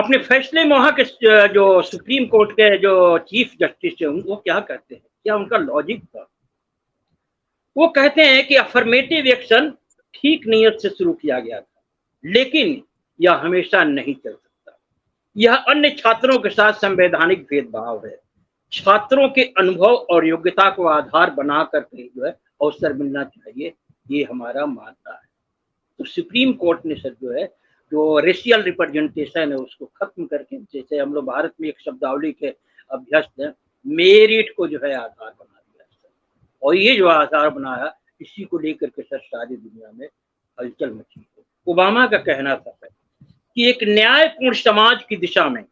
अपने फैसले में वहाँ के जो सुप्रीम कोर्ट के जो चीफ जस्टिस है वो क्या कहते हैं, क्या उनका लॉजिक था? वो कहते हैं कि अफर्मेटिव एक्शन ठीक नीयत से शुरू किया गया था, लेकिन यह हमेशा नहीं चल सकता। यह अन्य छात्रों के साथ संवैधानिक भेदभाव है। छात्रों के अनुभव और योग्यता को आधार बना करके जो है अवसर मिलना चाहिए, ये हमारा मानना है। तो सुप्रीम कोर्ट ने सर जो है जो रेशियल रिप्रेजेंटेशन है उसको खत्म करके, जैसे हम लोग भारत में एक शब्दावली के अभ्यस्त हैं, मेरिट को जो है आधार बना दिया सर। और ये जो आधार बनाया इसी को लेकर के सर सारी दुनिया में हलचल मची है। ओबामा का कहना था सर कि एक न्यायपूर्ण समाज की दिशा में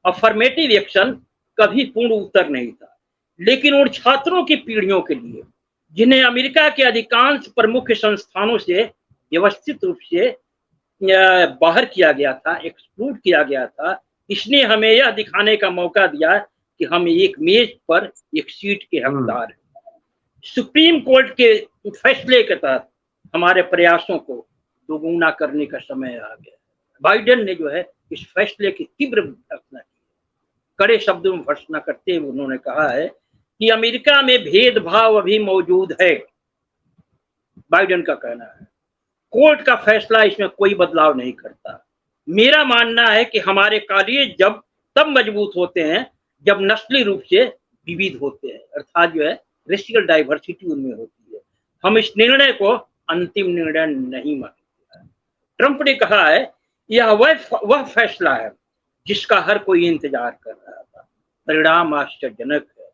अफर्मेटिव एक्शन कभी पूर्ण उत्तर नहीं था, लेकिन उन छात्रों की पीढ़ियों के लिए जिन्हें अमेरिका के अधिकांश प्रमुख संस्थानों से व्यवस्थित रूप से बाहर किया गया था, एक्सक्लूड किया गया था, इसने हमें यह दिखाने का मौका दिया कि हम एक मेज पर एक सीट के हकदार हैं। सुप्रीम कोर्ट के फैसले के तहत हमारे प्रयासों को दोगुना करने का समय आ गया। बाइडेन ने जो है इस फैसले की तीव्र भर्त्सना की, कड़े शब्दों में भर्त्सना करते हुए उन्होंने कहा है कि अमेरिका में भेदभाव अभी मौजूद है। बाइडेन का कहना है कोर्ट का फैसला इसमें कोई बदलाव नहीं करता। मेरा मानना है कि हमारे कॉलेज जब तब मजबूत होते हैं जब नस्ली रूप से विविध होते हैं, अर्थात जो है रेशियल डाइवर्सिटी उनमें होती है। हम इस निर्णय को अंतिम निर्णय नहीं मानते हैं। ट्रंप ने कहा है यह वह फैसला है जिसका हर कोई इंतजार कर रहा था। परिणाम आश्चर्यजनक है।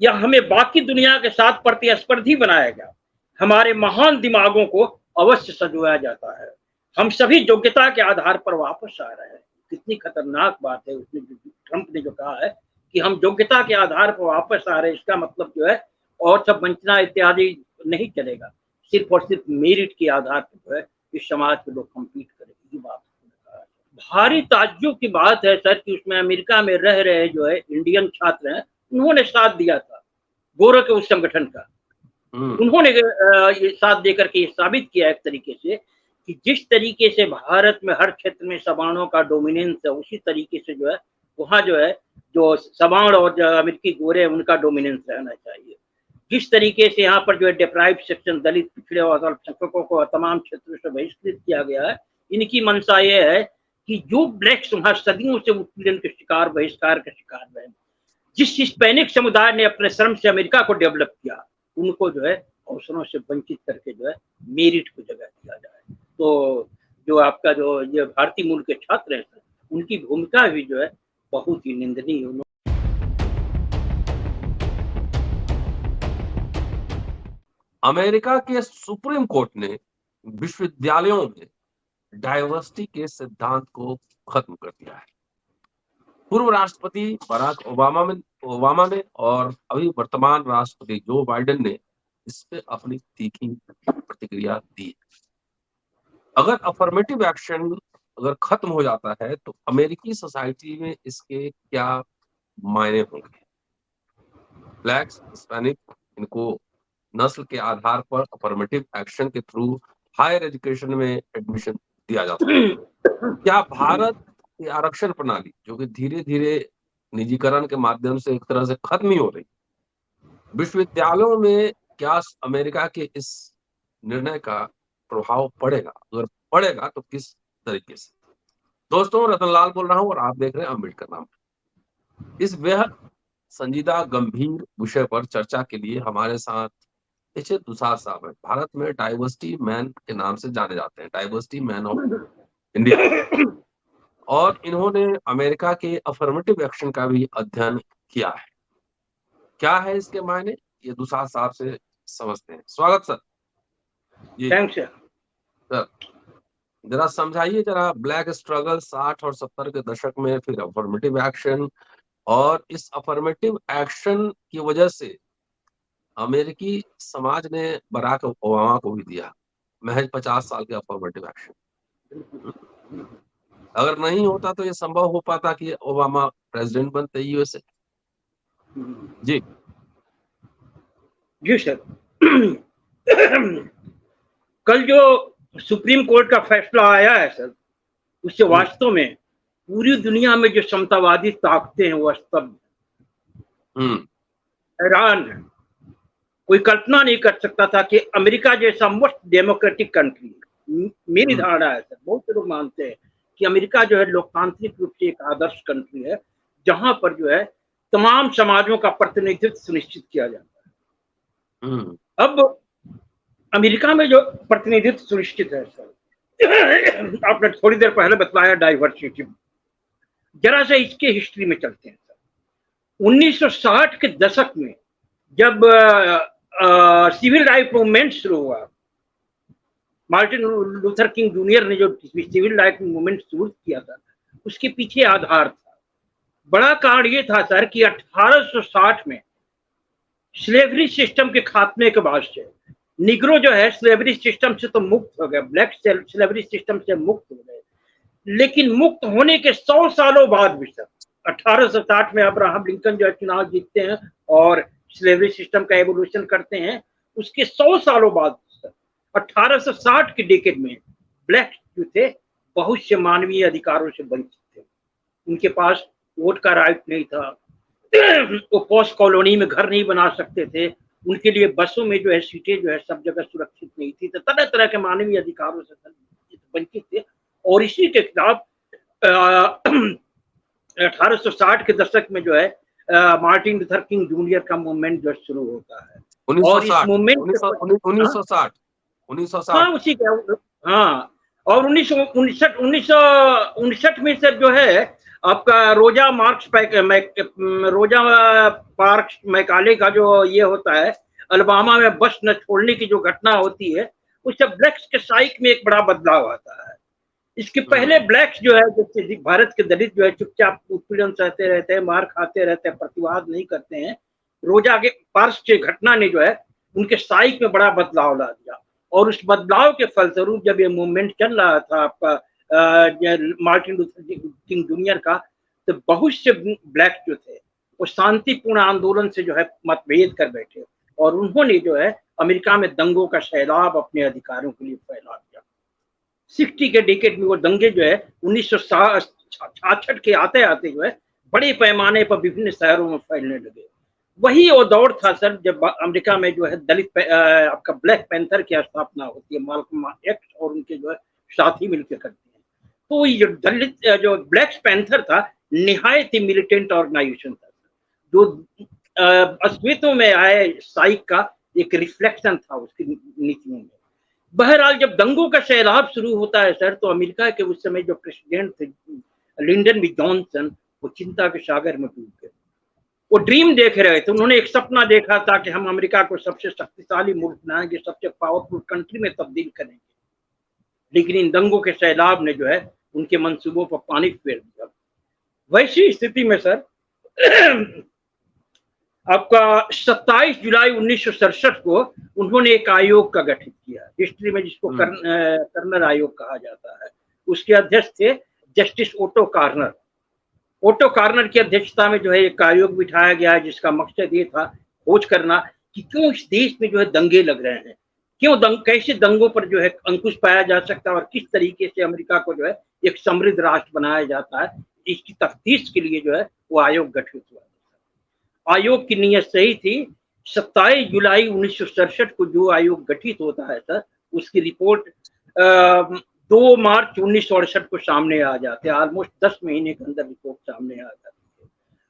यह हमें बाकी दुनिया के साथ प्रतिस्पर्धी बनाएगा। हमारे महान दिमागों को अवश्य सजोया जाता है। हम सभी योग्यता के आधार पर वापस आ रहे हैं। कितनी खतरनाक बात है उसने, ट्रंप ने जो कहा है कि हम योग्यता के आधार पर वापस आ रहे हैं, इसका मतलब जो है और सब वंचना इत्यादि नहीं चलेगा, सिर्फ और सिर्फ मेरिट के आधार पर जो है इस समाज के लोग कम्पीट करेंगे। बात भारी ताज्जुब की बात है सर कि उसमें अमेरिका में रह रहे जो है इंडियन छात्र हैं, उन्होंने साथ दिया था गोरों के उस संगठन का। उन्होंने ये साथ देकर के ये साबित किया एक तरीके से कि जिस तरीके से भारत में हर क्षेत्र में सवर्णों का डोमिनेंस है, उसी तरीके से जो है वहाँ जो है जो सवर्ण और जो अमेरिकी गोरे हैं उनका डोमिनेंस रहना चाहिए। जिस तरीके से यहाँ पर जो है डिप्राइव्ड सेक्शन, दलित, पिछड़े और अल्पसंख्यकों को तमाम क्षेत्रों से बहिष्कृत किया गया है, इनकी मंशा ये है कि जो ब्लैक्स वहाँ सदियों से उत्पीड़न के शिकार, बहिष्कार के शिकार रहे, जिस हिस्पैनिक समुदाय ने अपने श्रम से अमेरिका को डेवलप किया, उनको जो है अवसरों से वंचित करके जो है मेरिट को जगह दिया जाए। तो जो आपका जो ये भारतीय मूल के छात्र हैं उनकी भूमिका भी जो है बहुत ही निंदनीय है। अमेरिका के सुप्रीम कोर्ट ने विश्वविद्यालयों में डाइवर्सिटी के सिद्धांत को खत्म कर दिया है। पूर्व राष्ट्रपति बराक ओबामा ने और अभी वर्तमान राष्ट्रपति जो बाइडेन ने इस पे अपनी तीखी प्रतिक्रिया दी। अगर अफर्मेटिव एक्शन अगर खत्म हो जाता है तो अमेरिकी सोसाइटी में इसके क्या मायने होंगे? ब्लैक्स, हिस्पैनिक, इनको नस्ल के आधार पर अफर्मेटिव एक्शन के थ्रू हायर एजुकेशन में एडमिशन दिया जाता है। क्या भारत की आरक्षण प्रणाली जो कि धीरे धीरे निजीकरण के माध्यम से एक तरह से खत्म ही हो रही, विश्वविद्यालयों में क्या अमेरिका के इस निर्णय का प्रभाव पड़ेगा? अगर पड़ेगा तो किस तरीके से? दोस्तों, रतनलाल बोल रहा हूं और आप देख रहे हैं अम्बेडकर नाम। इस बेहद संजीदा गंभीर विषय पर चर्चा के लिए हमारे साथ एच.ए. दुसार साहब है। भारत में डाइवर्सिटी मैन के नाम से जाने जाते हैं, डाइवर्सिटी मैन ऑफ इंडिया, और इन्होंने अमेरिका के अफर्मेटिव एक्शन का भी अध्ययन किया है। क्या है इसके मायने, ये दुसार साहब से समझते हैं। स्वागत सर। जी सर, जरा समझाइए जरा ब्लैक स्ट्रगल 60 और 70 के दशक में, फिर अफर्मेटिव एक्शन, और इस अफर्मेटिव एक्शन की वजह से अमेरिकी समाज ने बराक ओबामा को भी दिया महज 50 साल के अफर्मेटिव एक्शन। अगर नहीं होता तो ये संभव हो पाता कि ओबामा प्रेसिडेंट बनते यूएसए? जी जी सर। कल जो सुप्रीम कोर्ट का फैसला आया है सर, उससे वास्तव में पूरी दुनिया में जो समतावादी ताकतें हैं वो स्तब्ध, हैरान है। कोई कल्पना नहीं कर सकता था कि अमेरिका जैसा मोस्ट डेमोक्रेटिक कंट्री, मेरी धारणा है सर, बहुत से लोग मानते हैं कि अमेरिका जो है लोकतांत्रिक रूप से एक आदर्श कंट्री है, जहां पर जो है तमाम समाजों का प्रतिनिधित्व सुनिश्चित किया जाता है। अब अमेरिका में जो प्रतिनिधित्व सुनिश्चित है सर, आपने थोड़ी देर पहले बताया डाइवर्सिटी, जरा सा इसके हिस्ट्री में चलते हैं सर। 1960 के दशक में जब सिविल राइट मूवमेंट शुरू हुआ, मार्टिन लूथर किंग जूनियर ने जो सिविल राइट मूवमेंट शुरू किया था, उसके पीछे आधार था, बड़ा कारण ये था सर कि 1860 में स्लेवरी सिस्टम के खात्मे के बाद से निग्रो जो है स्लेवरी सिस्टम से तो मुक्त हो गए, ब्लैक स्लेवरी सिस्टम से मुक्त हो गए, लेकिन मुक्त होने के 100 सालों बाद भी सर 1860 में अब्राहम लिंकन जो है चुनाव जीतते हैं और स्लेवरी सिस्टम का एवोल्यूशन करते हैं, उसके 100 सालों बाद 1860 के डेकेड में ब्लैक जो थे बहुत से मानवीय अधिकारों से वंचित थे। उनके पास वोट का राइट नहीं था, वो पोस्ट कॉलोनी में घर नहीं बना सकते थे, उनके लिए बसों में जो है सीटें जो है सब जगह सुरक्षित नहीं थी, तो तरह तरह के मानवीय अधिकारों से वंचित थे। और इसी के खिलाफ 1860 के दशक में जो है मार्टिन लूथर किंग जूनियर का मूवमेंट जो शुरू होता है। 1960, और इस मूवमेंट 1960 हाँ उसी का हाँ, और 1959 में सर जो है आपका रोजा पार्क्स मैकाले का जो ये होता है, अलबामा में बस न छोड़ने की जो घटना होती है, उससे ब्लैक्स के साइक में एक बड़ा बदलाव आता है। इसके पहले ब्लैक्स जो है जैसे भारत के दलित जो है चुपचाप उत्पीड़न सहते रहते हैं, मार खाते रहते हैं, प्रतिवाद नहीं करते हैं। रोजा के पार्क्स की घटना ने जो है उनके साइक में बड़ा बदलाव ला दिया, और उस बदलाव के फलस्वरूप जब ये मूवमेंट चल रहा था आपका मार्टिन लूथर किंग जूनियर का, तो बहुत से ब्लैक जो थे वो शांतिपूर्ण आंदोलन से जो है मतभेद कर बैठे, और उन्होंने जो है अमेरिका में दंगों का सैलाब अपने अधिकारों के लिए फैला दिया। 60 के डेकेड में वो दंगे जो है 1966 के आते आते जो है बड़े पैमाने पर विभिन्न शहरों में फैलने लगे। वही वो दौर था सर जब अमेरिका में जो है दलित आपका ब्लैक पैंथर की स्थापना होती है, माल्कम एक्स और उनके जो है साथी मिलकर करते हैं। तो ये जो दलित जो ब्लैक पैंथर था निहायत ही मिलिटेंट ऑर्गेनाइजेशन था, जो अश्वेतों में आए साइक का एक रिफ्लेक्शन था उसकी नीतियों में। बहरहाल जब दंगों का सैलाब शुरू होता है सर, तो अमेरिका के उस समय जो प्रेसिडेंट थे लिंडन बी जॉनसन, वो चिंता के सागर में डूब गए। वो ड्रीम देख रहे थे, उन्होंने एक सपना देखा था कि हम अमेरिका को सबसे शक्तिशाली मुल्क बनाएंगे, सबसे पावरफुल कंट्री में तब्दील करेंगे, लेकिन इन दंगों के सैलाब ने जो है उनके मंसूबों पर पानी फेर दिया। वैसी स्थिति में सर आपका 27 जुलाई 1967 को उन्होंने एक आयोग का गठन किया, हिस्ट्री में जिसको कर्नर आयोग कहा जाता है। उसके अध्यक्ष थे justice Otto Kerner. Otto Kerner की अध्यक्षता में जो है एक आयोग बिठाया गया है, जिसका मकसद ये था खोज करना कि क्यों इस देश में जो है दंगे लग रहे हैं, कैसे दंगों पर जो है अंकुश पाया जा सकता है, और किस तरीके से अमेरिका को जो है एक समृद्ध राष्ट्र बनाया जाता है। इसकी तफ्तीश के लिए जो है वो आयोग गठित हुआ। आयोग की नीयत सही थी। 27 जुलाई 1967 को जो आयोग गठित होता है सर, उसकी रिपोर्ट 2 मार्च 1968 को सामने आ जाते हैं। ऑलमोस्ट 10 महीने के अंदर रिपोर्ट सामने आ जाती है।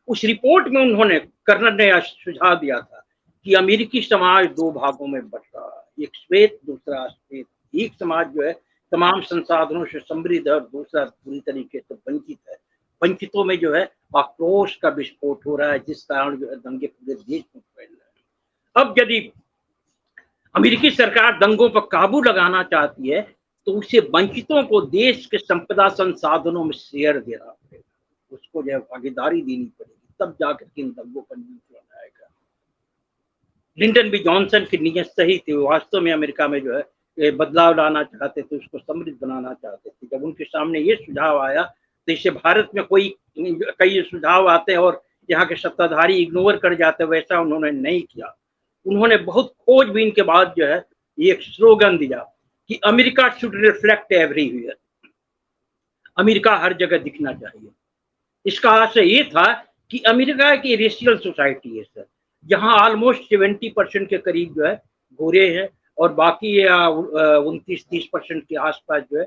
उस रिपोर्ट में उन्होंने कर्नर ने सुझाव दिया था कि अमेरिकी समाज 2 भागों में बट रहा है, एक श्वेत दूसरा अश्वेत। एक समाज जो है तमाम संसाधनों से समृद्ध है और दूसरा पूरी तरीके से वंचित है। वंचितों में जो है आक्रोश का विस्फोट हो रहा है, जिस कारण जो है दंगे पूरे देश में फैल रहे हैं। अब यदि अमेरिकी सरकार दंगों पर काबू लगाना चाहती है तो उसे वंचितों को देश के संपदा संसाधनों में शेयर देना पड़ेगा, उसको जो है भागीदारी देनी पड़ेगी, तब जाकर के इन दंगों पर नियंत्रण आएगा। लिंडन बी जॉनसन की नीयत सही थी, वास्तव में अमेरिका में जो है बदलाव लाना चाहते थे, उसको समृद्ध बनाना चाहते थे। जब उनके सामने ये सुझाव आया, तो इसे भारत में कई सुझाव आते हैं और यहाँ के सत्ताधारी इग्नोर कर जाते, वैसा उन्होंने नहीं किया। उन्होंने बहुत खोजबीन के बाद जो है ये एक स्लोगन दिया कि America should reflect everywhere. America हर जगह दिखना चाहिए। इसका आशय ये था कि अमेरिका की रेशियल सोसाइटी है सर, जहां ऑलमोस्ट 70% के करीब जो है गोरे हैं और बाकी 29-30% के आसपास जो है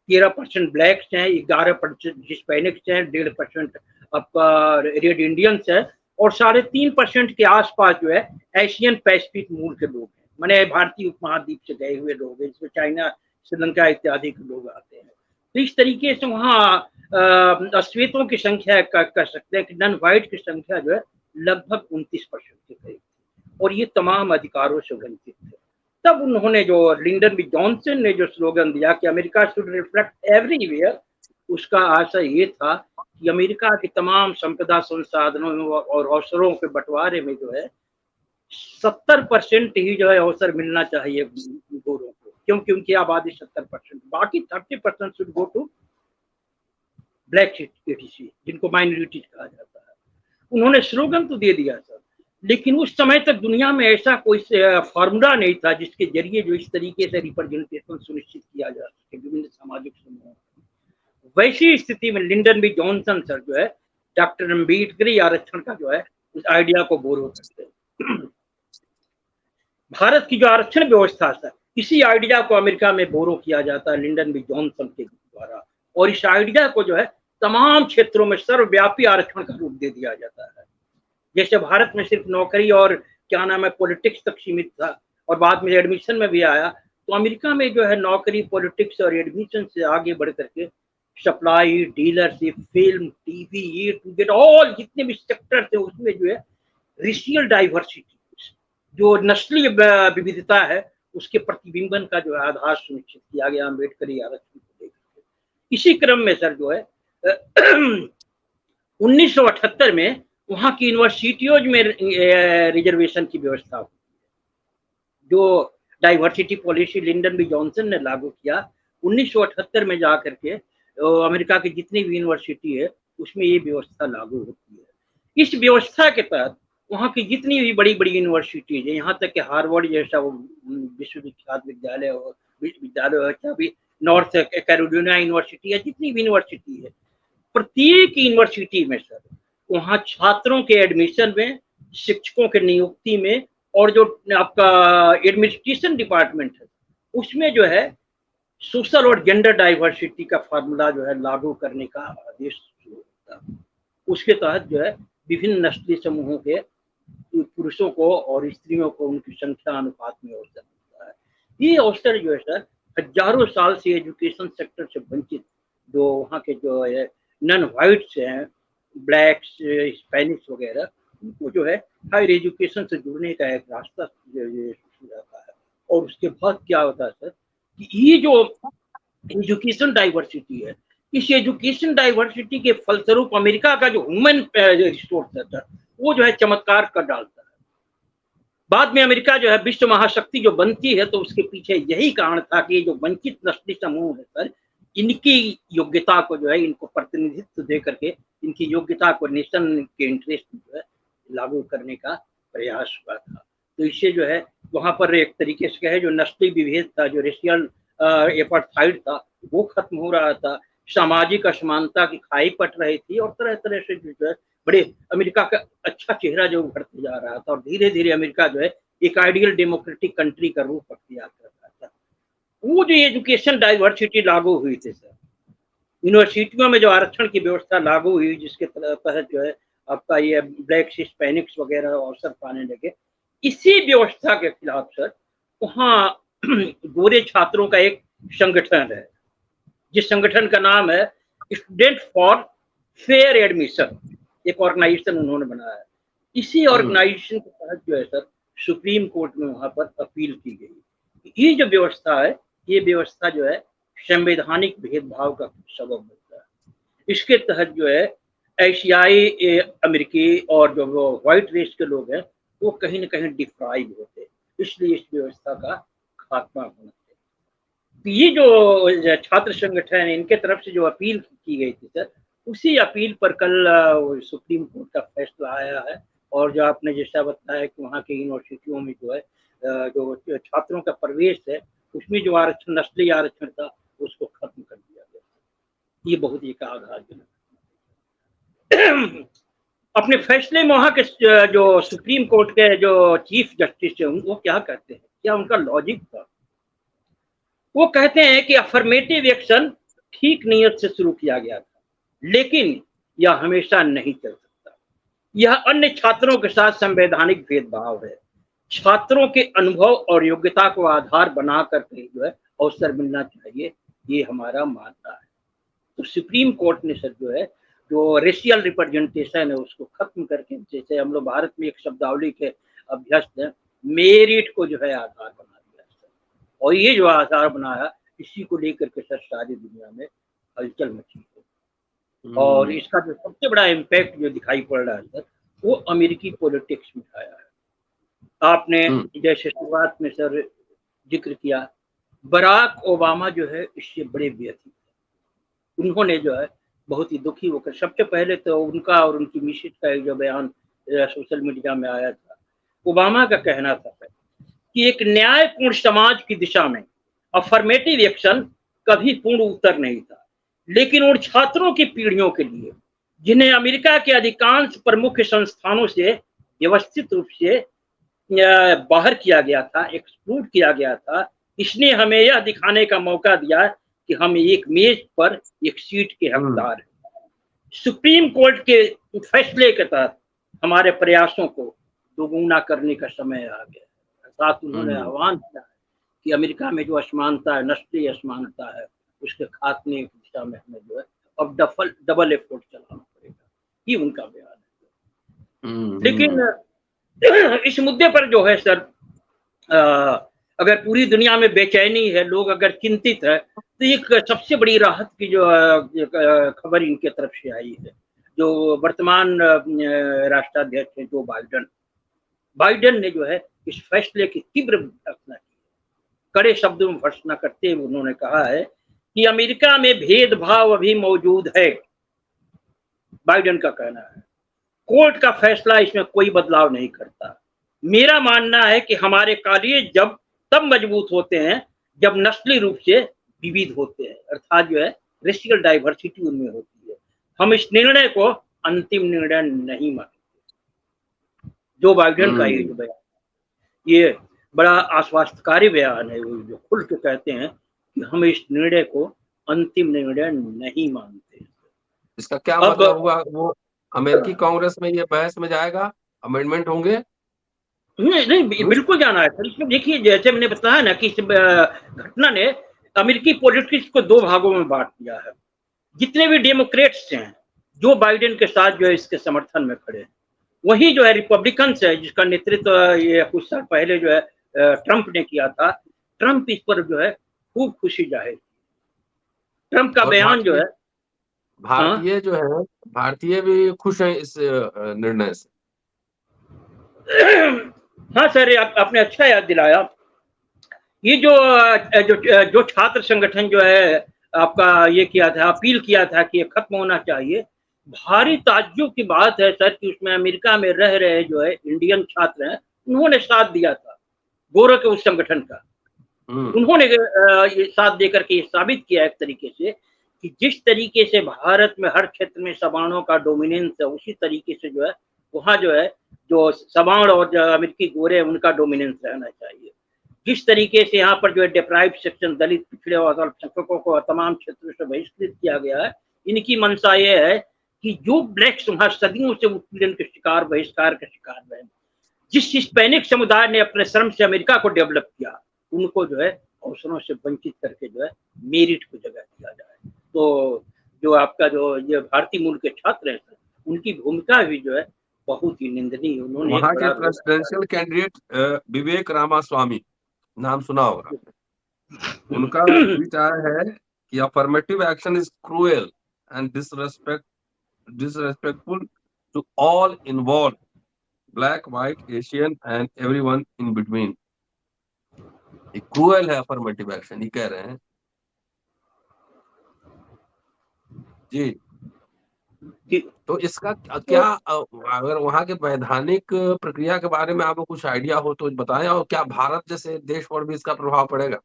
13% ब्लैक्स हैं, 11% हिस्पैनिक्स हैं, 1.5% आपका रेड इंडियंस है और 3.5% के आसपास जो है एशियन पैसिफिक मूल के लोग हैं, माने भारतीय उपमहाद्वीप से गए हुए लोग हैं, इसमें चाइना, श्रीलंका इत्यादि के लोग आते हैं। तो इस तरीके से वहाँ अश्वेतों की संख्या कर सकते हैं कि नॉन व्हाइट की संख्या जो है लगभग 29% के करीब थी और ये तमाम अधिकारों से वंचित थे। तब उन्होंने जो लिंडन बी जॉनसन ने जो स्लोगन दिया कि अमेरिका शुड रिफ्लेक्ट एवरीवेयर, उसका आशय ये था कि अमेरिका के तमाम संपदा संसाधनों और अवसरों के बंटवारे में जो है 70% ही जो है अवसर मिलना चाहिए गोरों को, क्योंकि उनकी आबादी 70%, बाकी 30% should go to black citizen, जिनको माइनॉरिटी कहा जाता है। उन्होंने स्लोगन तो दे दिया सर, लेकिन उस समय तक दुनिया में ऐसा कोई फार्मूला नहीं था जिसके जरिए जो इस तरीके से रिप्रेजेंटेशन सुनिश्चित किया जा सके विभिन्न सामाजिक समूहों। वैसी स्थिति में लिंडन बी जॉनसन सर जो है डॉक्टर अम्बेडकरी आरक्षण का जो है उस आइडिया को बोरो करते हैं। भारत की जो आरक्षण व्यवस्था सर, इसी आइडिया को अमेरिका में बोरो किया जाता है लिंडन बी जॉनसन के द्वारा, और इस आइडिया को जो है तमाम क्षेत्रों में सर्वव्यापी आरक्षण का रूप दे दिया जाता है। जैसे भारत में सिर्फ नौकरी और क्या नाम है पॉलिटिक्स तक सीमित था और बाद में एडमिशन में भी आया, तो अमेरिका में जो है नौकरी, पॉलिटिक्स और एडमिशन से आगे बढ़ करके सप्लाई, डीलरशिप, फिल्म, टीवी, ये टू गेट ऑल जितने भी सेक्टर थे उसमें जो है रेशियल डाइवर्सिटी, जो नस्लीय विविधता है, उसके प्रतिबिंबन का जो है आधार सुनिश्चित किया गया अम्बेडकरी आरक्षण को लेकर। इसी क्रम में सर जो है 1978 में वहां की यूनिवर्सिटियों में रिजर्वेशन की व्यवस्था हुई, जो diversity policy Lyndon B Johnson ने लागू किया 1978 में जाकर के अमेरिका की जितनी भी यूनिवर्सिटी है उसमें ये व्यवस्था लागू होती है। इस व्यवस्था के तहत वहाँ की जितनी भी बड़ी बड़ी यूनिवर्सिटीज है, यहाँ तक कि हार्वर्ड जैसा वो विश्वविख्यात विद्यालय हो, क्या भी नॉर्थ कैरोलिना यूनिवर्सिटी है, जितनी भी यूनिवर्सिटी है, प्रत्येक यूनिवर्सिटी में सर वहाँ छात्रों के एडमिशन में, शिक्षकों के नियुक्ति में और जो आपका एडमिनिस्ट्रेशन डिपार्टमेंट है उसमें जो है सोशल और जेंडर डाइवर्सिटी का फार्मूला जो है लागू करने का आदेश शुरू होता है। उसके तहत जो है विभिन्न नस्लीय समूहों के पुरुषों को और स्त्रियों को उनकी संख्या अनुपात में अवसर मिलता है। ये अवसर जो है सर हजारों साल से एजुकेशन सेक्टर से वंचित जो वहाँ के जो है नॉन व्हाइट्स हैं, ब्लैक्स, हिस्पैनिक्स वगैरह, उनको जो है हायर एजुकेशन से जुड़ने का एक रास्ता जाता है। और उसके बाद क्या होता है सर कि ये जो एजुकेशन डाइवर्सिटी है, इस एजुकेशन डाइवर्सिटी के फलस्वरूप अमेरिका का जो ह्यूमन रिसोर्स है वो जो है चमत्कार कर डालता है। बाद में अमेरिका जो है विश्व महाशक्ति जो बनती है तो उसके पीछे यही कारण था कि जो वंचित नस्ली समूह है सर, इनकी योग्यता को जो है इनको प्रतिनिधित्व दे करके इनकी योग्यता को नेशन के इंटरेस्ट में जो है लागू करने का प्रयास हुआ था। तो इससे जो है वहां पर एक तरीके से कहे जो नस्ली विभेद था, जो रेशियल एपार्थाइड था, वो खत्म हो रहा था, सामाजिक असमानता की खाई पट रही थी और तरह तरह से जो है बड़े अमेरिका का अच्छा चेहरा जो उभरते जा रहा था और धीरे धीरे अमेरिका जो है एक आइडियल डेमोक्रेटिक कंट्री का रूप अख्तियार कर रहा था। वो जो एजुकेशन डाइवर्सिटी लागू हुई थी सर, यूनिवर्सिटियों में जो आरक्षण की व्यवस्था लागू हुई जिसके तहत जो है आपका ये ब्लैक, हिस्पैनिक्स वगैरह अवसर पाने लगे, इसी व्यवस्था के खिलाफ सर वहाँ गोरे छात्रों का एक संगठन है जिस संगठन का नाम है स्टूडेंट फॉर फेयर एडमिशन, एक ऑर्गेनाइजेशन उन्होंने बनाया है। इसी ऑर्गेनाइजेशन के तहत जो है सर सुप्रीम कोर्ट में वहां पर अपील की गई। ये जो व्यवस्था है, ये व्यवस्था जो है संवैधानिक भेदभाव का सबब बनता है। इसके तहत जो है एशियाई अमेरिकी और जो व्हाइट रेस के लोग हैं वो कहीं ना कहीं डिप्राइव होते, इसलिए इस व्यवस्था का खात्मा होना चाहिए। ये जो छात्र संगठन इनके तरफ से जो अपील की गई थी सर, उसी अपील पर कल सुप्रीम कोर्ट का फैसला आया है और जो आपने जैसा बताया कि वहाँ के यूनिवर्सिटियों में जो है जो छात्रों का प्रवेश है उसमें जो आरक्षण, नस्लीय आरक्षण था, उसको खत्म कर दिया गया। ये बहुत ही आघातजनक। अपने फैसले में वहां के जो सुप्रीम कोर्ट के जो चीफ जस्टिस है वो क्या कहते हैं, क्या उनका लॉजिक था? वो कहते हैं कि अफर्मेटिव एक्शन ठीक नीयत से शुरू किया गया था, लेकिन यह हमेशा नहीं चल सकता। यह अन्य छात्रों के साथ संवैधानिक भेदभाव है। छात्रों के अनुभव और योग्यता को आधार बनाकर जो है अवसर मिलना चाहिए, ये हमारा मानना है। तो सुप्रीम कोर्ट ने सर जो है जो रेशियल रिप्रेजेंटेशन है उसको खत्म करके, जैसे हम लोग भारत में एक शब्दावली के अभ्यस्त हैं, मेरिट को जो है आधार बना दिया सर। और ये जो आधार बनाया, इसी को लेकर के सर सारी दुनिया में हलचल मची है। और इसका जो सबसे बड़ा इम्पैक्ट जो दिखाई पड़ रहा है सर, वो अमेरिकी पॉलिटिक्स में आया है। आपने जैसे शुरुआत में सर जिक्र किया, बराक ओबामा जो है इससे बड़े व्यथित, उन्होंने जो है बहुत ही दुखी होकर, सबसे पहले तो उनका और उनकी मिसेज का एक जो बयान सोशल मीडिया में आया था, ओबामा का कहना था कि एक न्यायपूर्ण समाज की दिशा में अफर्मेटिव एक्शन कभी पूर्ण उत्तर नहीं था, लेकिन उन छात्रों की पीढ़ियों के लिए जिन्हें अमेरिका के अधिकांश प्रमुख संस्थानों से व्यवस्थित रूप से बाहर किया गया था, एक्सक्लूड किया गया था, इसने हमें यह दिखाने का मौका दिया कि हम एक मेज पर एक सीट के हकदार हैं। सुप्रीम कोर्ट के फैसले के तहत हमारे प्रयासों को दोगुना करने का समय आ गया। साथ उन्होंने आह्वान किया कि अमेरिका में जो असमानता है, नस्लीय असमानता है, उसके खात्मे की दिशा में हमें जो है अब डबल एफर्ट चलाना पड़ेगा, ये उनका बयान है। लेकिन इस मुद्दे पर जो है सर, अगर पूरी दुनिया में बेचैनी है, लोग अगर चिंतित है, तो एक सबसे बड़ी राहत की जो खबर इनके तरफ से आई है, जो वर्तमान राष्ट्राध्यक्ष है जो बाइडेन ने जो है इस फैसले की तीव्र भर्त्सना की। कड़े शब्दों में भर्त्सना करते हुए उन्होंने कहा है कि अमेरिका में भेदभाव अभी मौजूद है। बाइडेन का कहना है कोर्ट का फैसला इसमें कोई बदलाव नहीं करता। मेरा मानना है कि हमारे कार्य तब मजबूत होते हैं जब नस्ली रूप से विविध होते हैं, अर्थात जो है रेशियल डाइवर्सिटी उनमें होती है। हम इस निर्णय को अंतिम निर्णय नहीं मानते। जो बाइडेन का ये बयान, ये बड़ा आश्वास्तकारी बयान है, वो जो खुल के कहते हैं कि हम इस निर्णय को अंतिम निर्णय नहीं मानते। इसका क्या मतलब हुआ? वो अमेरिकी कांग्रेस में ये बहस में जाएगा, अमेंडमेंट होंगे? नहीं, बिल्कुल जाना है सर। इसमें देखिए, जैसे मैंने बताया ना कि इस घटना ने अमेरिकी पॉलिटिक्स को दो भागों में बांट दिया है। जितने भी डेमोक्रेट्स हैं जो बाइडेन के साथ जो है इसके समर्थन में खड़े हैं, वही जो है रिपब्लिकन्स है जिसका नेतृत्व ये कुछ साल पहले जो है ट्रंप ने किया था। ट्रंप इस पर जो है खूब खुशी जाहिर की। ट्रंप का बयान जो है, भारतीय जो है, भारतीय भी खुश हैं इस निर्णय से। हाँ सर, आपने अच्छा याद दिलाया। ये जो छात्र संगठन जो है आपका ये किया था, अपील किया था कि ये खत्म होना चाहिए, भारी ताज्जुब की बात है सर कि उसमें अमेरिका में रह रहे जो है इंडियन छात्र हैं, उन्होंने साथ दिया था गोरा के उस संगठन का। उन्होंने ये साथ देकर के ये साबित किया एक तरीके से कि जिस तरीके से भारत में हर क्षेत्र में सवर्णों का डोमिनेंस है, उसी तरीके से जो है वहाँ जो है जो सवर्ण और अमेरिकी गोरे उनका डोमिनेंस रहना चाहिए। जिस तरीके से यहाँ पर जो है डिप्राइव्ड सेक्शन, दलित, पिछड़े और अल्पसंख्यकों को तमाम क्षेत्रों से बहिष्कृत किया गया है, इनकी मंशा ये है कि जो ब्लैक्स वहाँ सदियों से उत्पीड़न के शिकार, बहिष्कार के शिकार रहे, जिस हिस्पैनिक समुदाय ने अपने श्रम से अमेरिका को डेवलप किया, उनको जो है अवसरों से वंचित करके जो है मेरिट को जगह दिया जाए। तो जो आपका जो ये भारतीय मूल के छात्र हैं, उनकी भूमिका भी जो है बहुत ही निंदनीय। उन्होंने वहाँ के प्रेसिडेंशियल कैंडिडेट विवेक रामास्वामी, नाम सुना होगा, उनका ट्वीट आया है कि affirmative action is cruel and disrespectful to all involved, black, white, Asian and everyone in between. एक क्रूएल है अफर्मेटिव एक्शन, ये कह रहे हैं जी। तो इसका क्या, अगर वहाँ के वैधानिक प्रक्रिया के बारे में आपको कुछ आइडिया हो तो बताएं, और क्या भारत जैसे देश पर भी इसका प्रभाव पड़ेगा?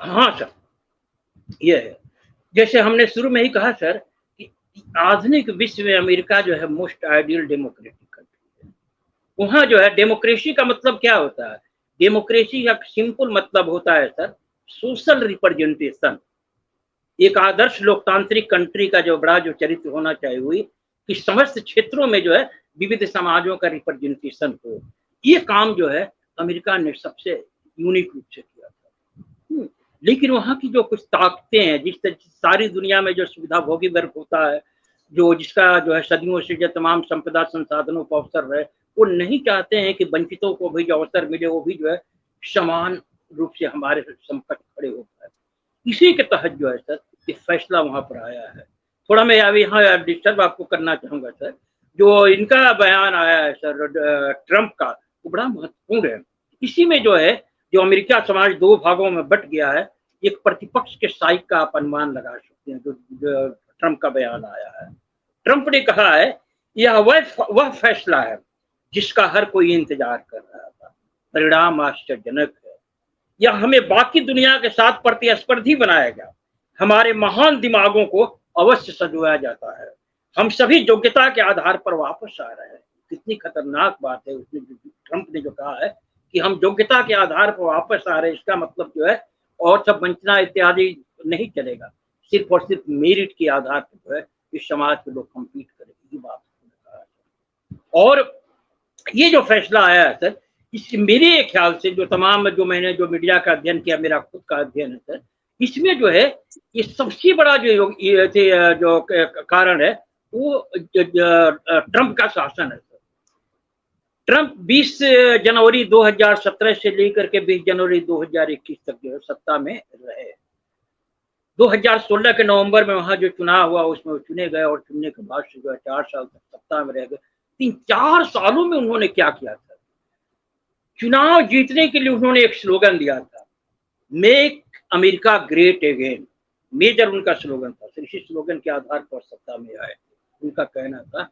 हाँ सर, ये है। जैसे हमने शुरू में ही कहा सर कि आधुनिक विश्व में अमेरिका जो है मोस्ट आइडियल डेमोक्रेटिक कंट्री है। वहाँ जो है डेमोक्रेसी का मतलब क्या होता है? डेमोक्रेसी का सिंपल मतलब होता है सर सोशल रिप्रेजेंटेशन। एक आदर्श लोकतांत्रिक कंट्री का जो बड़ा जो चरित्र होना चाहिए हुई कि समस्त क्षेत्रों में जो है विविध समाजों का रिप्रेजेंटेशन हो। ये काम जो है अमेरिका ने सबसे यूनिक रूप से किया था। लेकिन वहाँ की जो कुछ ताकतें हैं, जिस तरह सारी दुनिया में जो सुविधा भोगी वर्ग होता है, जो जिसका जो है सदियों से जो तमाम संपदा संसाधनों का अवसर है, वो नहीं चाहते हैं कि वंचितों को भी जो अवसर मिले वो भी जो है समान रूप से हमारे समकक्ष खड़े हो पाए। इसी के तहत जो है सर ये फैसला वहां पर आया है। थोड़ा मैं अभी यहाँ डिस्टर्ब आपको करना चाहूंगा सर। जो इनका बयान आया है सर ट्रंप का, वो बड़ा महत्वपूर्ण है। इसी में जो है जो अमेरिका समाज दो भागों में बट गया है, एक प्रतिपक्ष के साइड का आप अनुमान लगा सकते हैं। जो ट्रंप का बयान आया है, ट्रंप ने कहा है यह वह फैसला है जिसका हर कोई इंतजार कर रहा था। परिणाम आश्चर्यजनक है। यह हमें बाकी दुनिया के साथ प्रतिस्पर्धी बनाएगा। हमारे महान दिमागों को अवश्य सजोया जाता है। हम सभी योग्यता के आधार पर वापस आ रहे हैं। कितनी खतरनाक बात है उसने ट्रंप ने जो कहा है कि हम योग्यता के आधार पर वापस आ रहे हैं। इसका मतलब जो है और सब वंचना इत्यादि नहीं चलेगा, सिर्फ और सिर्फ मेरिट के आधार पर जो है इस समाज के लोग कम्पीट करेंगे। ये बात कहा है। और ये जो फैसला आया है सर, इस मेरे ख्याल से जो तमाम जो मैंने जो मीडिया का अध्ययन किया, मेरा खुद का अध्ययन है सर, इसमें जो है ये सबसे बड़ा जो कारण है वो ट्रंप का शासन है सर। ट्रंप 20 जनवरी 2017 से लेकर के 20 जनवरी 2021 तक जो है सत्ता में रहे। 2016 के नवंबर में वहां जो चुनाव हुआ उसमें वो चुने गए और चुनने के बाद से जो है 4 साल तक सत्ता में रह गए। 3-4 सालों में उन्होंने क्या किया था? चुनाव जीतने के लिए उन्होंने एक स्लोगन दिया था, make America great again. Major उनका स्लोगन था। इसी स्लोगन के आधार पर सत्ता में आए। उनका कहना था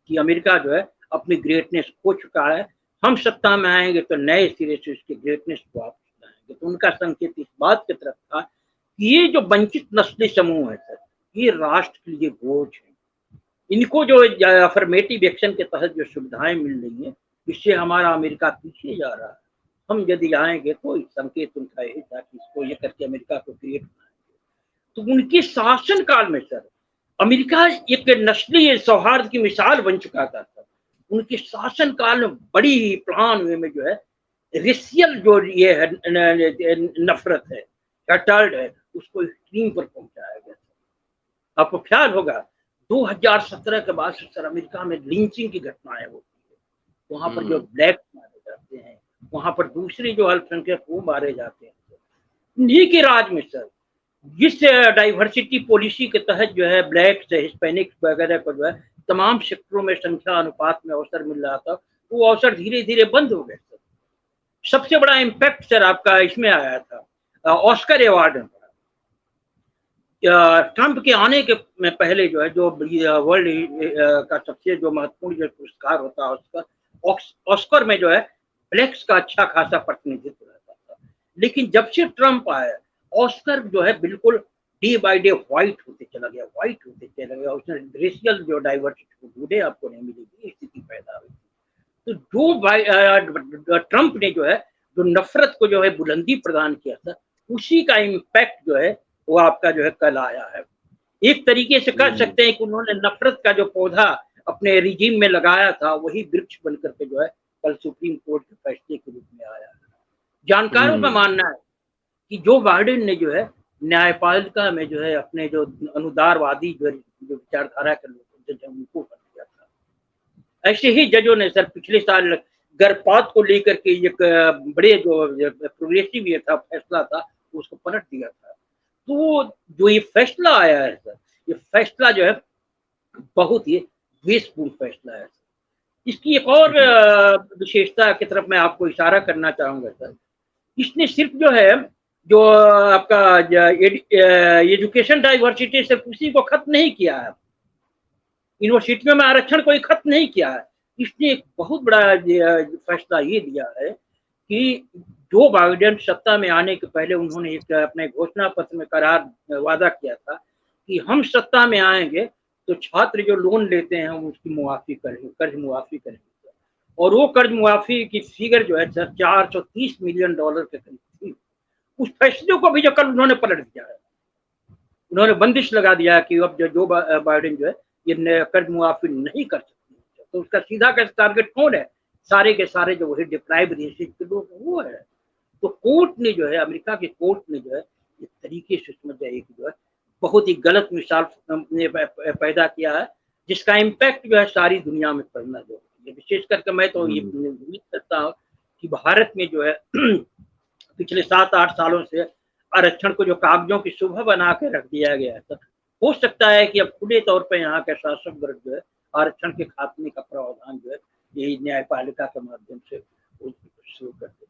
कि अमेरिका जो है अपनी ग्रेटनेस खो चुका है, हम सत्ता में आएंगे तो नए सिरे से उसकी ग्रेटनेस को वापस लाएंगे। तो उनका संकेत इस बात की तरफ था कि ये जो वंचित नस्ली समूह है सर, ये राष्ट्र के लिए बोझ है। इनको जो अफर्मेटिव एक्शन के तहत जो सुविधाएं मिल रही हैं, इससे हमारा अमेरिका पीछे जा रहा है। हम यदि आएंगे तो संकेत उनका यही था कि इसको ये करके अमेरिका को क्रिएट बनाएंगे। तो उनके शासन काल में सर अमेरिका एक नस्ली सौहार्द की मिसाल बन चुका था सर। उनके शासन काल में बड़ी ही प्लान वे में जो है रेशियल जो ये है नफरत है, हटर्ड है, उसको एक्सट्रीम पर पहुंचाया गया। आपको ख्याल होगा 2017 के बाद सर अमेरिका में लिंचिंग की घटनाएं होती है। वहां पर जो ब्लैक मारे जाते हैं, वहां पर दूसरे जो अल्पसंख्यक वो मारे जाते हैं। इन्हीं के राज में सर जिस डाइवर्सिटी पॉलिसी के तहत जो है ब्लैक से हिस्पैनिक वगैरह को जो है तमाम सेक्टरों में संख्या अनुपात में अवसर मिल रहा था, वो अवसर धीरे धीरे बंद हो गए सर। सबसे बड़ा इम्पैक्ट सर आपका इसमें आया था ऑस्कर अवार्ड में। ट्रंप के आने के में पहले जो है जो वर्ल्ड का सबसे जो महत्वपूर्ण जो पुरस्कार होता है ऑस्कर में जो है ब्लैक्स का अच्छा खासा प्रतिनिधित्व रहता था। लेकिन जब से ट्रंप आया ऑस्कर जो है बिल्कुल डे बाय डे व्हाइट होते चला गया। उसने रेशियल जो डाइवर्सिटी को ढूंढे आपको नहीं मिलेगी, स्थिति पैदा हुई। तो जो ट्रंप ने जो है जो नफरत को जो है बुलंदी प्रदान किया था, उसी का इम्पैक्ट जो है वो आपका जो है कल आया है। एक तरीके से कह सकते हैं कि उन्होंने नफरत का जो पौधा अपने रिजीम में लगाया था वही वृक्ष बनकर के जो है कल सुप्रीम कोर्ट के फैसले के रूप में आया है। जानकारों का मानना है कि जो बाइडेन ने जो है न्यायपालिका में जो है अपने जो अनुदारवादी जो विचारधारा के लोग उनको कर दिया था। ऐसे ही जजों ने सर पिछले साल गर्भपात को लेकर के एक बड़े जो प्रोग्रेसिव ये था फैसला था उसको पलट दिया था। तो जो ये फैसला आया है सर, ये फैसला जो है बहुत ही द्वेषपूर्ण फैसला है। इसकी एक और विशेषता की तरफ मैं आपको इशारा करना चाहूंगा सर। इसने सिर्फ जो है जो आपका एजुकेशन डाइवर्सिटी से उसी को खत्म नहीं किया है, यूनिवर्सिटियों में आरक्षण कोई खत्म नहीं किया है। इसने एक बहुत बड़ा फैसला ये दिया है कि जो बाइडेन सत्ता में आने के पहले उन्होंने एक अपने घोषणा पत्र में करार वादा किया था कि हम सत्ता में आएंगे तो छात्र जो लोन लेते हैं हम उसकी मुआफी करेंगे, कर्ज मुआफी करेंगे। और वो कर्ज मुआफी की फिगर जो है सर $430 मिलियन के करीब थी। उस फैसले को भी जो कल उन्होंने पलट दिया है, उन्होंने बंदिश लगा दिया कि अब जो बाइडेन जो है ये कर्ज मुआफी नहीं कर सकते। तो उसका सीधा का टारगेट कौन है? सारे के सारे जो वही डिप्राइव रेसिस के लोग वो है। तो कोर्ट ने जो है, अमेरिका के कोर्ट ने जो है इस तरीके से समझ एक जो है बहुत ही गलत मिसाल पैदा किया है, जिसका इम्पैक्ट जो है सारी दुनिया में पड़ना जो है। विशेष करके मैं तो ये उम्मीद करता हूँ कि भारत में जो है पिछले 7-8 सालों से आरक्षण को जो कागजों की सुबह बना के रख दिया गया है, तो हो सकता है कि अब खुले तौर पर यहाँ के शासक वर्ग जो है आरक्षण के खात्मे का प्रावधान जो है यही न्यायपालिका के माध्यम से शुरू कर दे।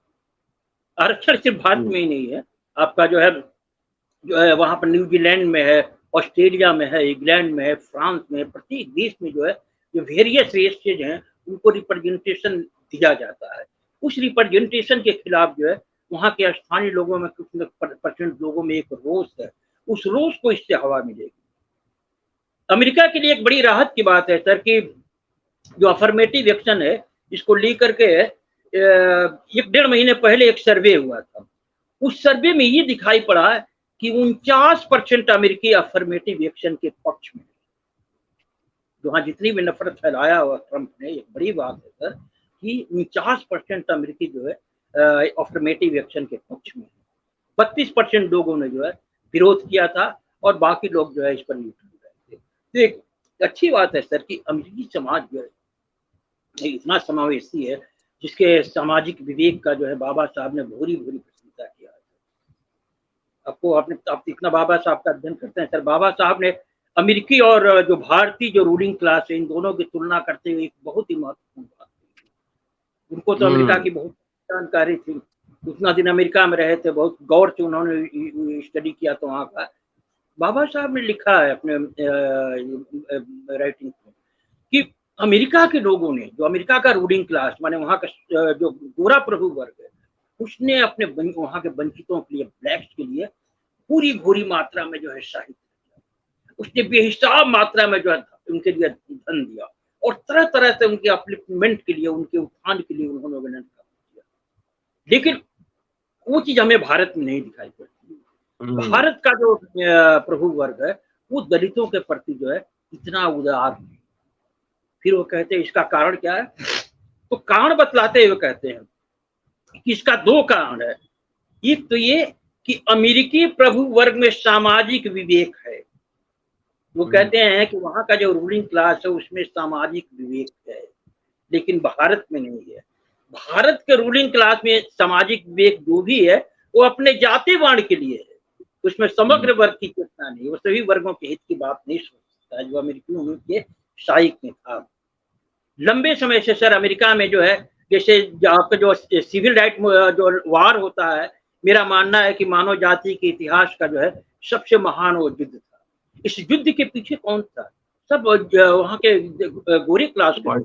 आरक्षण सिर्फ भारत में ही नहीं है, आपका जो है वहां पर न्यूजीलैंड में है, ऑस्ट्रेलिया में है, इंग्लैंड में है, फ्रांस में है। प्रत्येक देश में जो है जो वेरियस रेसेज हैं उनको रिप्रेजेंटेशन दिया जाता है। उस रिप्रेजेंटेशन के खिलाफ जो है वहाँ के स्थानीय लोगों में कुछ % लोगों में एक रोष है, उस रोष को इससे हवा मिलेगी। अमेरिका के लिए एक बड़ी राहत की बात है सर कि जो अफर्मेटिव एक्शन है इसको लेकर के 1-1.5 महीने पहले एक सर्वे हुआ था। उस सर्वे में ये दिखाई पड़ा कि 49% अमेरिकी अफर्मेटिव एक्शन के पक्ष में। जहाँ जितनी भी नफरत फैलाया हुआ ट्रंप ने, एक बड़ी बात है सर कि 49% अमेरिकी जो है अफर्मेटिव एक्शन के पक्ष में। 32% लोगों ने जो है विरोध किया था और बाकी लोग जो है इस पर न्यूट्रल रहे थे। तो एक अच्छी बात है सर कि अमेरिकी समाज जो है इतना समावेशी है, जिसके सामाजिक विवेक का जो है बाबा साहब ने भूरी प्रशंसा किया है। आप इतना बाबा साहब का अध्ययन करते हैं सर, बाबा साहब ने अमेरिकी और जो भारतीय जो रूलिंग क्लास है इन दोनों की तुलना करते हुए एक बहुत ही महत्वपूर्ण बात की। उनको तो अमेरिका की बहुत जानकारी थी, उतना दिन अमेरिका में रहे थे, बहुत गौर से उन्होंने स्टडी किया। तो वहाँ का बाबा साहब ने लिखा है अपने राइटिंग में कि अमेरिका के लोगों ने, जो अमेरिका का रूलिंग क्लास माने वहाँ का जो गोरा प्रभु वर्ग है, उसने अपने वहाँ के वंचितों के लिए, ब्लैक्स के लिए पूरी मात्रा में जो है साहित्य दिया। उसने बेहिसाब मात्रा में जो है उनके लिए धन दिया और तरह तरह से उनके अपलिफ्टमेंट के लिए, उनके उत्थान के लिए उन्होंने काम किया। लेकिन वो चीज हमें भारत में नहीं दिखाई पड़ती। भारत का जो प्रभु वर्ग है वो दलितों के प्रति जो है इतना उदार है। फिर वो कहते हैं इसका कारण क्या है, तो कारण बतलाते हुए कहते हैं कि इसका 2 कारण है। एक तो ये कि अमेरिकी प्रभु वर्ग में सामाजिक विवेक है। वो कहते हैं कि वहां का जो रूलिंग क्लास है उसमें सामाजिक विवेक है, लेकिन भारत में नहीं है। भारत के रूलिंग क्लास में सामाजिक विवेक जो भी है वो अपने जातिवाण के लिए है, उसमें समग्र वर्ग की चेतना नहीं, वो सभी वर्गों के हित की बात नहीं सोच सकता, जो अमेरिकियों के साइक में था। लंबे समय से सर अमेरिका में जो है, जैसे आपका जो सिविल राइट जो वार होता है, मेरा मानना है कि मानव जाति के इतिहास का जो है सबसे महान वो युद्ध था। इस युद्ध के पीछे कौन था? सब वहाँ के गोरे क्लास के।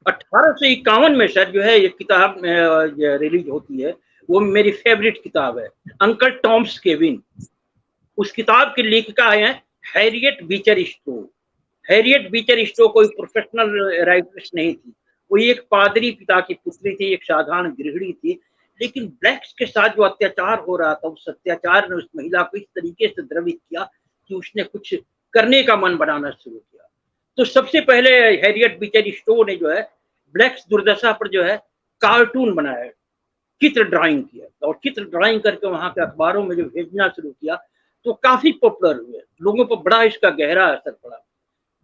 1851 में सर जो है ये किताब रिलीज होती है, वो मेरी फेवरेट किताब है, अंकल टॉम्स केविन। उस किताब की लेखिका है हैरियट बीचर स्टो। हैरियट बीचर स्टो कोई प्रोफेशनल राइटर्स नहीं थी, वो एक पादरी पिता की पुत्री थी, एक साधारण गृहिणी थी। लेकिन ब्लैक्स के साथ जो अत्याचार हो रहा था, उस अत्याचार ने उस महिला को इस तरीके से द्रवित किया कि उसने कुछ करने का मन बनाना शुरू किया। तो सबसे पहले हैरियट बीचर स्टो ने जो है ब्लैक्स दुर्दशा पर जो है कार्टून बनाया, चित्र ड्राइंग किया, और चित्र ड्राइंग करके वहां के अखबारों में जो भेजना शुरू किया तो काफी पॉपुलर हुए, लोगों पर बड़ा इसका गहरा असर पड़ा।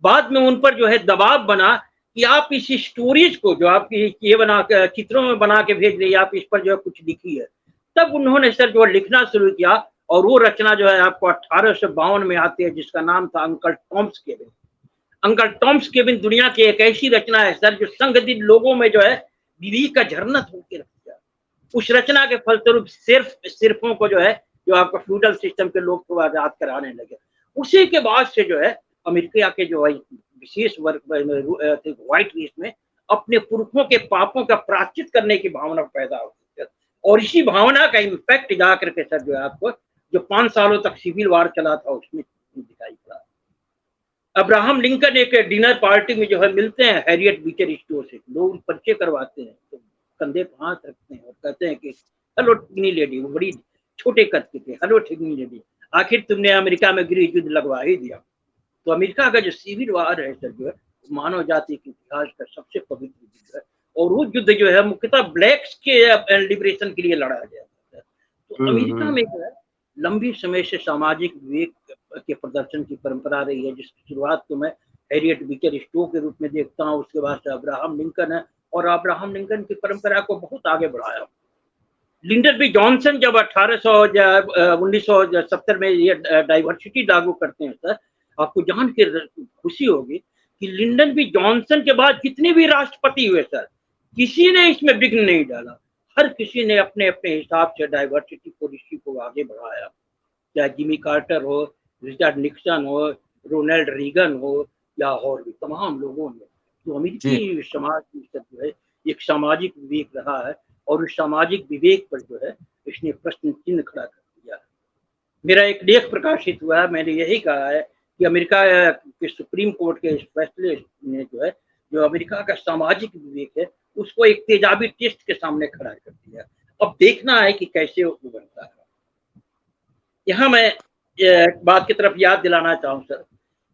बाद में उन पर जो है दबाव बना कि आप इस स्टोरीज को जो आपकी ये बना के चित्रों में बना के भेज रही है, आप इस पर जो है कुछ लिखी है। तब उन्होंने सर जो लिखना शुरू किया, और वो रचना जो है आपको 1852 में आती है, जिसका नाम था uncle Tom's Kevin. Uncle Tom's Kevin दुनिया की एक ऐसी रचना है सर जो संगठित लोगों में जो है विवेक का झरना होकर रख दिया। उस रचना के फलस्वरूप सिर्फों को जो है, जो आपका फ्यूडल सिस्टम के लोग को आजाद कराने लगे। उसी के बाद से जो है अमेरिका के जो है विशेष वर्ग व्हाइट रेस में अपने पुरखों के पापों का प्रायश्चित करने की भावना पैदा होती है। और इसी भावना का इम्पैक्ट जा करके सर जो है आपको जो 5 सालों तक सिविल वार चला था उसमें दिखाई पड़ा। अब्राहम लिंकन एक डिनर पार्टी में जो है मिलते हैं हैरियट बीकर स्टोर से, लोग परिचय करवाते हैं, तो कंधे पर हाथ रखते हैं और कहते हैं कि हेलो ठिगनी लेडी, वो बड़ी छोटे कद के थे, हेलो ठिगनी लेडी, आखिर तुमने अमेरिका में गृह युद्ध लगवा ही दिया। तो अमेरिका का जो सिविल वार है सर जो है मानव जाति के इतिहास का सबसे पवित्र युद्ध है, और वो युद्ध जो है मुख्यतः ब्लैक्स के लिबरेशन के लिए लड़ा गया था। तो अमेरिका में जो है लंबी समय से सामाजिक विवेक के प्रदर्शन की परंपरा रही है, जिसकी शुरुआत तो मैं हैरियट बीकर स्टोर के रूप में देखता हूँ, उसके बाद से अब्राहम लिंकन है, और अब्राहम लिंकन की परंपरा को बहुत आगे बढ़ाया। लिंडन बी जॉनसन जब 1970 में ये डाइवर्सिटी लागू करते हैं सर, आपको जान के खुशी होगी कि लिंडन बी जॉनसन के बाद जितने भी राष्ट्रपति हुए सर, किसी ने इसमें विघ्न नहीं डाला। हर किसी ने अपने अपने हिसाब से डाइवर्सिटी पॉलिसी को आगे बढ़ाया, चाहे जिमी कार्टर हो, रिचर्ड निक्सन हो, रोनाल्ड रीगन हो या और भी तमाम लोगों ने। तो अमेरिकी समाज में जो है एक सामाजिक विवेक रहा है, और उस सामाजिक विवेक पर जो है इसने प्रश्न चिन्ह खड़ा कर दिया है। मेरा एक लेख प्रकाशित हुआ है, मैंने यही कहा है कि अमेरिका के सुप्रीम कोर्ट के इस फैसले ने जो है जो अमेरिका का सामाजिक विवेक है उसको एक तेजाबी टेस्ट के सामने खड़ा कर दिया। अब देखना है कि कैसे वो बनता है। यहाँ मैं बात की तरफ याद दिलाना चाहूँ सर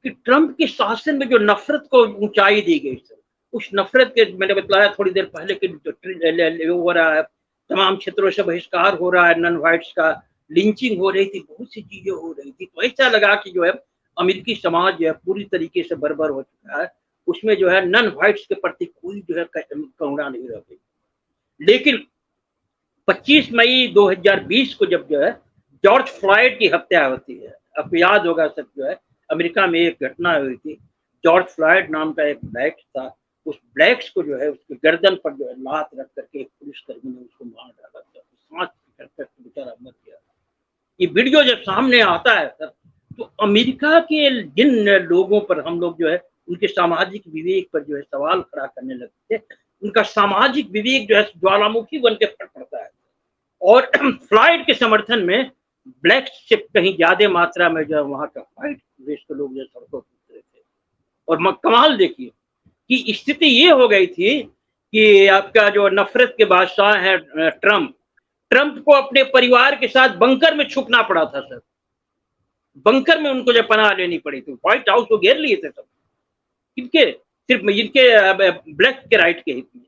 कि ट्रंप के शासन में जो नफरत को ऊंचाई दी गई सर, उस नफरत के मैंने बताया थोड़ी देर पहले कि जो हो रहा है, तमाम क्षेत्रों से बहिष्कार हो रहा है, नन व्हाइट्स का लिंचिंग हो रही थी, बहुत सी चीजें हो रही थी, तो ऐसा लगा कि जो है अमेरिकी समाज जो है पूरी तरीके से बर्बाद हो चुका है, उसमें जो है नन व्हाइट्स के प्रति कोई जो है करुणा नहीं रह गई। लेकिन 25 मई 2020 को जब जो है जॉर्ज फ्लॉयड की हत्या होती है, आपको याद होगा सर जो है अमेरिका में एक घटना हुई थी, जॉर्ज फ्लॉयड नाम का एक ब्लैक था, उस ब्लैक्स को जो है उसके गर्दन पर जो है लात रख करके एक पुलिसकर्मी ने उसको मार डाला था, सांस करके बेचारा मर गया। ये वीडियो जब सामने आता है सर, तो अमेरिका के जिन लोगों पर हम लोग जो है उनके सामाजिक विवेक पर जो है सवाल खड़ा करने लगते थे, उनका सामाजिक विवेक जो है ज्वालामुखी बन के फट पड़ता है। और फ्लॉयड के समर्थन में ब्लैक से कहीं ज्यादा मात्रा में जो है वहां का व्हाइट देश के लोग जो सड़कों पर उतरे थे। और कमाल देखिए कि स्थिति ये हो गई थी कि आपका जो नफरत के बादशाह है ट्रंप को अपने परिवार के साथ बंकर में छुपना पड़ा था सर, बंकर में उनको जो पनाह लेनी पड़ी थी, व्हाइट हाउस को घेर लिए थे सब, इनके सिर्फ इनके ब्लैक के राइट के हित में।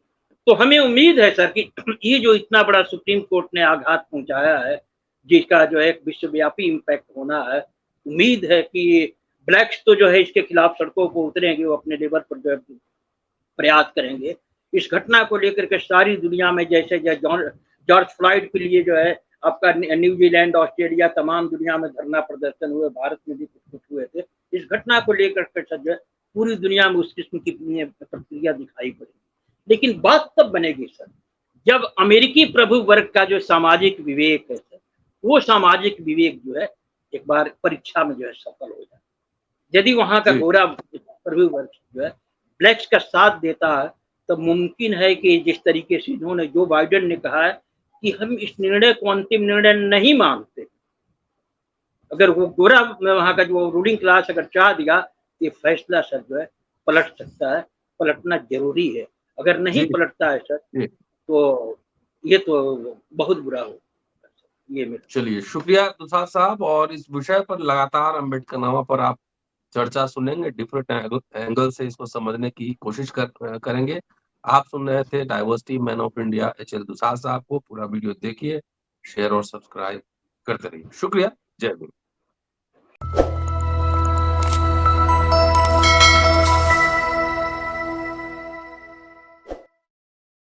तो हमें उम्मीद है सर कि ये जो इतना बड़ा सुप्रीम कोर्ट ने आघात पहुंचाया है, जिसका जो है एक विश्वव्यापी इम्पैक्ट होना है, उम्मीद है कि ब्लैक्स तो जो है इसके खिलाफ सड़कों पर उतरेंगे, वो अपने लेवल पर जो है प्रयास करेंगे। इस घटना को लेकर के सारी दुनिया में जैसे जॉर्ज फ्लॉयड के लिए जो है आपका न्यूजीलैंड, ऑस्ट्रेलिया, तमाम दुनिया में धरना प्रदर्शन हुए, भारत में भी कुछ हुए थे। इस घटना को लेकर के जो है पूरी दुनिया में उस किस्म की प्रतिक्रिया दिखाई पड़ी। लेकिन बात तब बनेगी सर जब अमेरिकी प्रभु वर्ग का जो सामाजिक विवेक है सर, वो सामाजिक विवेक जो है एक बार परीक्षा में जो है सफल हो जाए। यदि वहां का गोरा प्रभु वर्ग जो है ब्लैक्स का साथ देता है, तो मुमकिन है कि जिस तरीके से इन्होंने जो बाइडेन ने कहा है कि हम इस निर्णय को अंतिम निर्णय नहीं मानते, अगर वो गोरा वहां का जो रूलिंग क्लास अगर चाह दिया, ये फैसला सर जो है पलट सकता है, पलटना जरूरी है। अगर नहीं पलटता है सर तो ये तो बहुत बुरा हो। ये मेरा चलिए, शुक्रिया दुसाद साहब। और इस विषय पर लगातार अम्बेडकर नामा पर आप चर्चा सुनेंगे, डिफरेंट एंगल से इसको समझने की कोशिश करेंगे। आप सुन रहे थे diversity man of India HL Dusad साहब को। पूरा वीडियो देखिए, शेयर और सब्सक्राइब करते रहिए। शुक्रिया, जय हिंद।